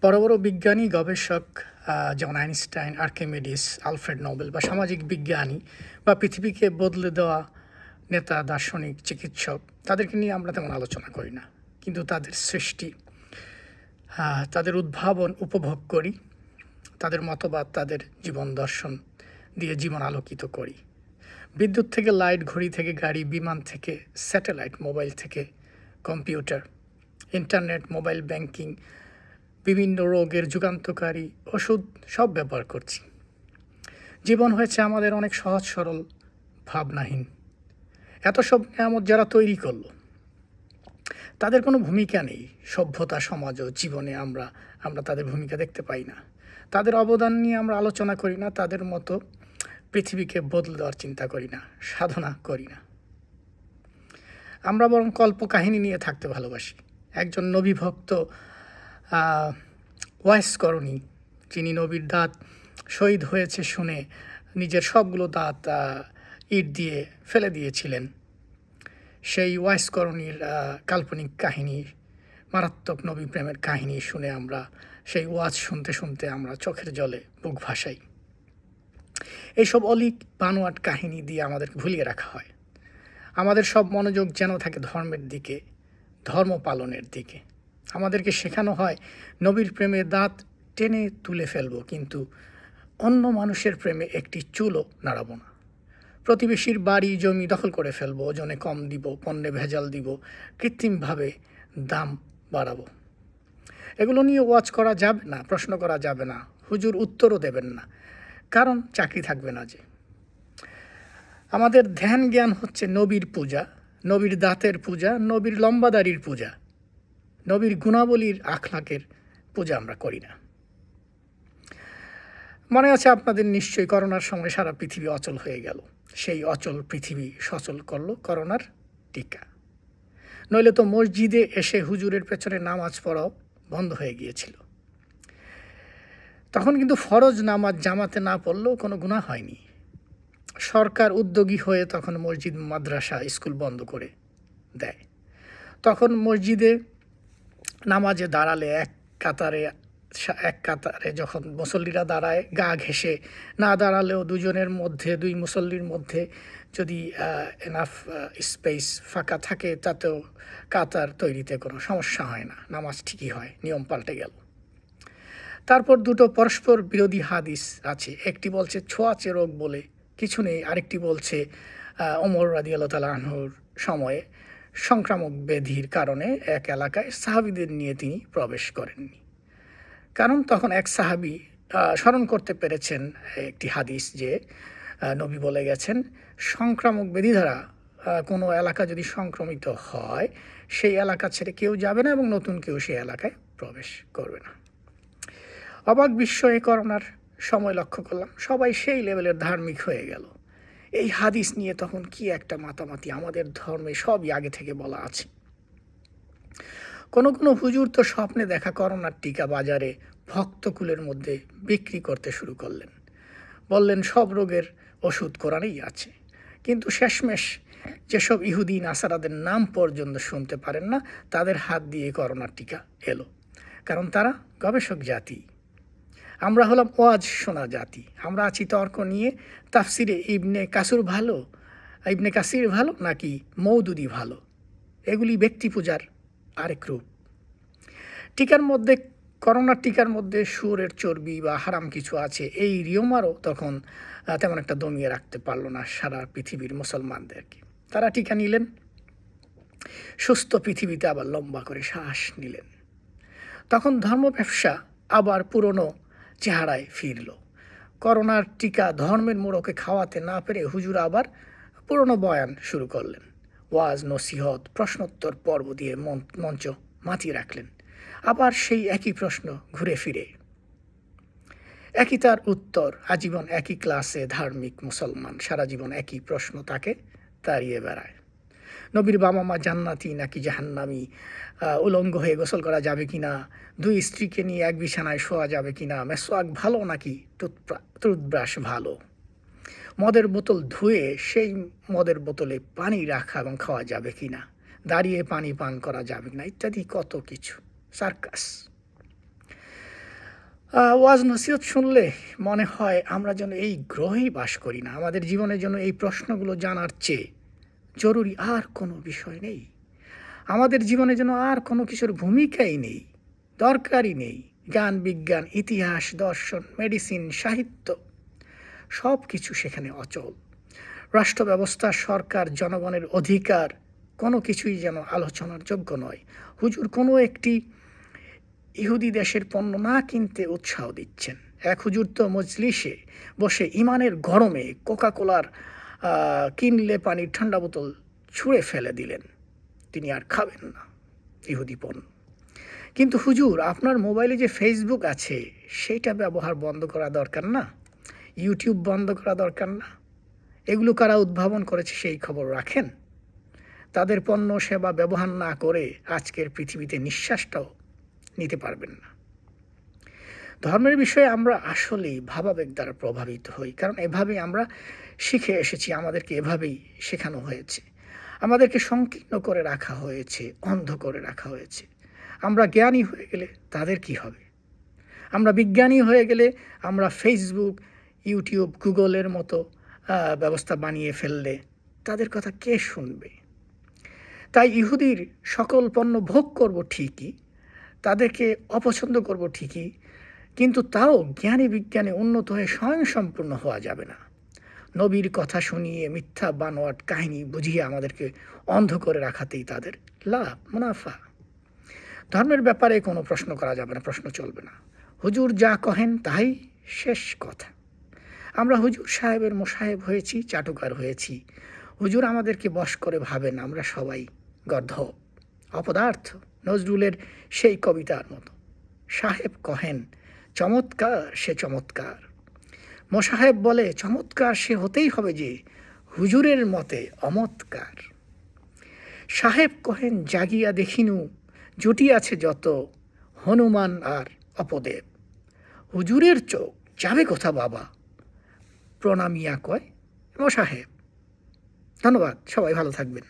বড় বড় বিজ্ঞানী গবেষক যেমন আইনস্টাইন, আর্কিমিডিস, আলফ্রেড নোবেল বা সামাজিক বিজ্ঞানী বা পৃথিবীকে বদলে দেওয়া নেতা, দার্শনিক, চিকিৎসক তাদেরকে নিয়ে আমরা তেমন আলোচনা করি না। কিন্তু তাদের সৃষ্টি, তাদের উদ্ভাবন উপভোগ করি, তাদের মতবাদ, তাদের জীবন দর্শন দিয়ে জীবন আলোকিত করি। বিদ্যুৎ থেকে লাইট, ঘড়ি থেকে গাড়ি, বিমান থেকে স্যাটেলাইট, মোবাইল থেকে কম্পিউটার, ইন্টারনেট, মোবাইল ব্যাংকিং, বিভিন্ন রোগের যুগান্তকারী ওষুধ সব ব্যবহার করছি। জীবন হয়েছে আমাদের অনেক সহজ সরল, ভাবনাহীন। এত সব নিয়ামত যারা তৈরি করলো, তাদের কোনো ভূমিকা নেই সভ্যতা, সমাজ ও জীবনে। আমরা তাদের ভূমিকা দেখতে পাই না। তাদের অবদান নিয়ে আমরা আলোচনা করি না। তাদের মতো পৃথিবীকে বদলে দেওয়ার চিন্তা করি না, সাধনা করি না। আমরা বরং কল্পকাহিনী নিয়ে থাকতে ভালোবাসি। একজন নবীভক্ত ওয়াইস করণী, যিনি নবীর দাঁত শহীদ হয়েছে শুনে নিজের সবগুলো দাঁত ইট দিয়ে ফেলে দিয়েছিলেন, সেই ওয়াইস করণীর কাল্পনিক কাহিনী, মারাত্মক নবী প্রেমের কাহিনী শুনে আমরা সেই ওয়াজ শুনতে শুনতে আমরা চোখের জলে বুক ভাসাই। এইসব অলিক বানোয়াট কাহিনী দিয়ে আমাদেরকে ভুলিয়ে রাখা হয়। আমাদের সব মনোযোগ যেন থাকে ধর্মের দিকে, ধর্ম পালনের দিকে। আমাদেরকে শেখানো হয় নবীর প্রেমে দাঁত টেনে তুলে ফেলবো, কিন্তু অন্য মানুষের প্রেমে একটি চুলও নাড়াবো না। প্রতিবেশীর বাড়ি জমি দখল করে ফেলবো, ওজনে কম দিব, পণ্যে ভেজাল দিব, কৃত্রিমভাবে দাম বাড়াবো। এগুলো নিয়ে ওয়াজ করা যাবে না, প্রশ্ন করা যাবে না, হুজুর উত্তরও দেবেন না, কারণ চাকরি থাকবে না যে। আমাদের ধ্যান জ্ঞান হচ্ছে নবীর পূজা, নবীর দাঁতের পূজা, নবীর লম্বাদারির পূজা, নবীর গুণাবলীর আখলাকের পূজা আমরা করি না। মনে আছে আপনাদের নিশ্চয়ই, করোনার সময় সারা পৃথিবী অচল হয়ে গেল। সেই অচল পৃথিবী সচল করলো করোনার টিকা। নইলে তো মসজিদে এসে হুজুরের পেছনে নামাজ পড়াও বন্ধ হয়ে গিয়েছিল। তখন কিন্তু ফরজ নামাজ জামাতে না পড়লেও কোনো গুনাহ হয়নি। সরকার উদ্যোগী হয়ে তখন মসজিদ, মাদ্রাসা, স্কুল বন্ধ করে দেয়। তখন মসজিদে নামাজে দাঁড়ালে এক কাতারে যখন মুসল্লিরা দাঁড়ায়, গা ঘেঁষে না দাঁড়ালেও দুই মুসল্লির মধ্যে যদি এনাফ স্পেস ফাঁকা থাকে, তাতেও কাতার তৈরিতে কোনো সমস্যা হয় না, নামাজ ঠিকই হয়, নিয়ম পাল্টে গেল। তারপর দুটো পরস্পর বিরোধী হাদিস আছে। একটি বলছে ছোঁয়াচে রোগ বলে কিছু নেই, আরেকটি বলছে ওমর রাদিয়াল্লাহু তাআলা আনহুর সময়ে সংক্রামক ব্যাধির কারণে এক এলাকায় সাহাবীদের নিয়ে তিনি প্রবেশ করেননি। কারণ তখন এক সাহাবী স্মরণ করতে পেরেছেন একটি হাদিস, যে নবী বলে গেছেন সংক্রামক ব্যাধি দ্বারা কোনো এলাকা যদি সংক্রমিত হয়, সেই এলাকা ছেড়ে কেউ যাবে না এবং নতুন কেউ সেই এলাকায় প্রবেশ করবে না। অবাক বিস্ময়ে করোনার সময় লক্ষ্য করলাম সবাই সেই লেভেলের ধার্মিক হয়ে গেল। এই হাদিস নিয়ে তখন কি একটা মাতামাতি! আমাদের ধর্মে সবই আগে থেকে বলা আছে। কোনো কোনো হুজুর তো স্বপ্নে দেখা করোনার টিকা বাজারে ভক্তকুলের মধ্যে বিক্রি করতে শুরু করলেন। বললেন সব রোগের ওষুধ কোরআনেই আছে। কিন্তু শেষমেশ যেসব ইহুদি নাসারাদের নাম পর্যন্ত শুনতে পারেন না, তাদের হাত দিয়ে করোনার টিকা এলো। কারণ তারা গবেষক জাতি, আমরা হলাম ওয়াজ শোনা জাতি। আমরা আছি তর্ক নিয়ে। তাফসিরে ইবনে কাসির ভালো নাকি মওদুদি ভালো, এগুলি ব্যক্তি পূজার আরেক রূপ। করোনার টিকার মধ্যে সুরের চর্বি বা হারাম কিছু আছে, এই রিওমারও তখন তেমন একটা দমিয়ে রাখতে পারলো না সারা পৃথিবীর মুসলমানদেরকে। তারা টিকা নিলেন, সুস্থ পৃথিবীতে আবার লম্বা করে শ্বাস নিলেন। তখন ধর্ম ব্যবসা আবার পুরনো চেহারায় ফিরল। করোনার টিকা ধর্মের মোড়কে খাওয়াতে না পেরে হুজুর আবার পুরনো বয়ান শুরু করলেন। ওয়াজ, নসিহত, প্রশ্নোত্তর পর্ব দিয়ে মঞ্চ মাতিয়ে রাখলেন। আবার সেই একই প্রশ্ন ঘুরে ফিরে, একই তার উত্তর। আজীবন একই ক্লাসে ধার্মিক মুসলমান সারা জীবন একই প্রশ্ন তাকে তাড়িয়ে বেড়ায়। নবীর বাবা মা জান্নাতি নাকি জাহান্নামী, উলঙ্গ হয়ে গোসল করা যাবে কিনা, দুই স্ত্রীকে নিয়ে এক বিছানায় শোয়া যাবে কিনা, মেসওয়াক ভালো নাকি টুথব্রাশ ভালো, মদের বোতল ধুয়ে সেই মদের বোতলে পানি রাখা এবং খাওয়া যাবে কিনা, দাঁড়িয়ে পানি পান করা যাবে কিনা, ইত্যাদি কত কিছু সার্কাস। ওয়াজ নসিহত শুনলে মনে হয় আমরা যেন এই গ্রহেই বাস করি না। আমাদের জীবনের জন্য এই প্রশ্নগুলো জানার চেয়ে জরুরি আর কোনো বিষয় নেই। আমাদের জীবনে যেন আর কোনো কিছুর ভূমিকাই নেই, দরকারই নেই। জ্ঞান, বিজ্ঞান, ইতিহাস, দর্শন, মেডিসিন, সাহিত্য সব কিছু সেখানে অচল। রাষ্ট্র ব্যবস্থা, সরকার, জনগণের অধিকার কোনো কিছুই যেন আলোচনার যোগ্য নয়। হুজুর কোনো একটি ইহুদি দেশের পণ্য না কিনতে উৎসাহ দিচ্ছেন। এক হুজুর তো মজলিসে বসে ইমানের গরমে কোকাকোলার কিনলে পানির ঠান্ডা বোতল ছুঁড়ে ফেলে দিলেন, তিনি আর খাবেন না ইহুদি পণ্য। কিন্তু হুজুর, আপনার মোবাইলে যে ফেসবুক আছে সেইটা ব্যবহার বন্ধ করা দরকার না? ইউটিউব বন্ধ করা দরকার না? এগুলো কারা উদ্ভাবন করেছে সেই খবর রাখেন? তাদের পণ্য সেবা ব্যবহার না করে আজকের পৃথিবীতে নিঃশ্বাসটাও নিতে পারবেন না। ধর্মের বিষয়ে আমরা আসলেই ভাবাবেগ দ্বারা প্রভাবিত হই, কারণ এভাবেই আমরা শিখে এসেছি, আমাদেরকে এভাবেই শেখানো হয়েছে। আমাদেরকে সংকীর্ণ করে রাখা হয়েছে, অন্ধ করে রাখা হয়েছে। আমরা জ্ঞানী হয়ে গেলে তাদের কি হবে? আমরা বিজ্ঞানী হয়ে গেলে, আমরা ফেসবুক, ইউটিউব, গুগলের মতো ব্যবস্থা বানিয়ে ফেললে তাদের কথা কে শুনবে? তাই ইহুদির সকল পণ্য ভোগ করব ঠিকই, তাদেরকে অপছন্দ করব ঠিকই, কিন্তু তাও জ্ঞানী বিজ্ঞানে উন্নত হয়ে স্বয়ংসম্পূর্ণ হওয়া যাবে না। নবীর কথা শুনিয়ে মিথ্যা বানোয়াট কাহিনী বুঝিয়ে আমাদেরকে অন্ধ করে রাখাতেই তাদের লাভ, মুনাফা। ধর্মের ব্যাপারে কোনো প্রশ্ন করা যাবে না, প্রশ্ন চলবে না। হুজুর যা কহেন তাই শেষ কথা। আমরা হুজুর সাহেবের মোসাহেব হয়েছি, চাটুকার হয়েছি। হুজুর আমাদেরকে বশ করে ভাবেন আমরা সবাই গর্ধব, অপদার্থ। নজরুলের সেই কবিতার মতো। সাহেব কহেন চমৎকার সে চমৎকার, মোসাহেব বলে চমৎকার সে হতেই হবে যে হুজুরের মতে অমৎকার। সাহেব কহেন জাগিয়া দেখিনু জুটিয়াছে যত হনুমান আর অপদেব, হুজুরের চোখ যাবে কোথা বাবা, প্রণামিয়া কয় মোসাহেব। ধন্যবাদ, সবাই ভালো থাকবেন।